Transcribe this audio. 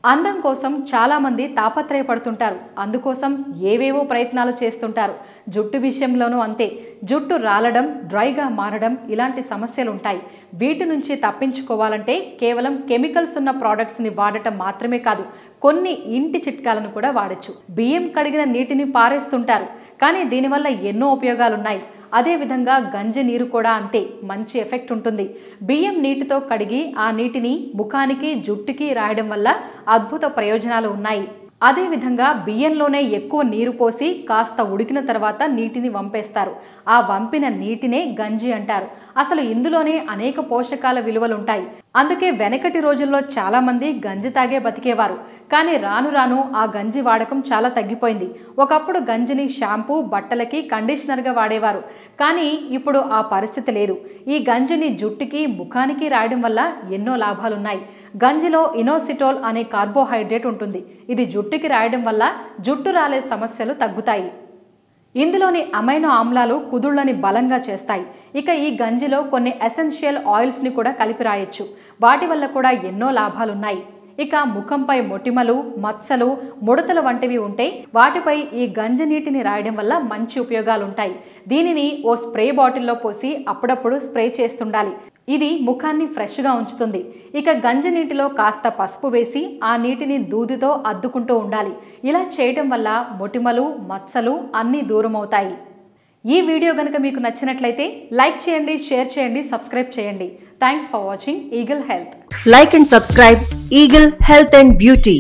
అందం కోసం చాలా మంది తాపత్రయపడుతుంటారు. అందుకోసం ఏవేవో ప్రయత్నాలు చేస్తుంటారు. జుట్టు విషయంలోనూ అంతే. జుట్టు రాలడం, డ్రైగా మారడం ఇలాంటి సమస్యలు ఉంటాయి. వీటి నుంచి తప్పించుకోవాలంటే కేవలం కెమికల్స్ ఉన్న ప్రోడక్ట్స్ని వాడటం మాత్రమే కాదు, కొన్ని ఇంటి చిట్కాలను కూడా వాడచ్చు. బియ్యం కడిగిన నీటిని పారేస్తుంటారు, కానీ దీనివల్ల ఎన్నో ఉపయోగాలున్నాయి. అదేవిధంగా గంజి నీరు కూడా అంతే, మంచి ఎఫెక్ట్ ఉంటుంది. బియ్యం నీటితో కడిగి ఆ నీటిని ముఖానికి, జుట్టుకి రాయడం వల్ల అద్భుత ప్రయోజనాలు ఉన్నాయి. అదేవిధంగా బియ్యంలోనే ఎక్కువ నీరు పోసి కాస్త ఉడికిన తర్వాత నీటిని వంపేస్తారు. ఆ వంపిన నీటినే గంజి అంటారు. అసలు ఇందులోనే అనేక పోషకాల విలువలుంటాయి. అందుకే వెనకటి రోజుల్లో చాలా మంది గంజి తాగే బతికేవారు. కానీ రాను రాను ఆ గంజి వాడకం చాలా తగ్గిపోయింది. ఒకప్పుడు గంజిని షాంపూ, బట్టలకి, కండిషనర్గా వాడేవారు. కానీ ఇప్పుడు ఆ పరిస్థితి లేదు. ఈ గంజిని జుట్టుకి, ముఖానికి రాయడం వల్ల ఎన్నో లాభాలున్నాయి. గంజిలో ఇనోసిటోల్ అనే కార్బోహైడ్రేట్ ఉంటుంది. ఇది జుట్టుకి రాయడం వల్ల జుట్టు రాలే సమస్యలు తగ్గుతాయి. ఇందులోని అమైనో ఆమ్లాలు కుదుళ్ళని బలంగా చేస్తాయి. ఇక ఈ గంజిలో కొన్ని ఎసెన్షియల్ ఆయిల్స్ని కూడా కలిపి రాయొచ్చు. వాటి వల్ల కూడా ఎన్నో లాభాలున్నాయి. ఇక ముఖంపై మొటిమలు, మచ్చలు, ముడతలు వంటివి ఉంటే వాటిపై ఈ గంజి నీటిని రాయడం వల్ల మంచి ఉపయోగాలుంటాయి. దీనిని ఓ స్ప్రే బాటిల్లో పోసి అప్పుడప్పుడు స్ప్రే చేస్తుండాలి. ఇది ముఖాన్ని ఫ్రెష్గా ఉంచుతుంది. ఇక గంజి నీటిలో కాస్త పసుపు వేసి ఆ నీటిని దూదితో అద్దుకుంటూ ఉండాలి. ఇలా చేయటం వల్ల మొటిమలు, మచ్చలు అన్నీ దూరం అవుతాయి. ఈ వీడియో గనుక మీకు నచ్చినట్లయితే లైక్ చేయండి, షేర్ చేయండి, సబ్స్క్రైబ్ చేయండి. Thanks for watching eagle health. Like and subscribe Eagle Health and Beauty.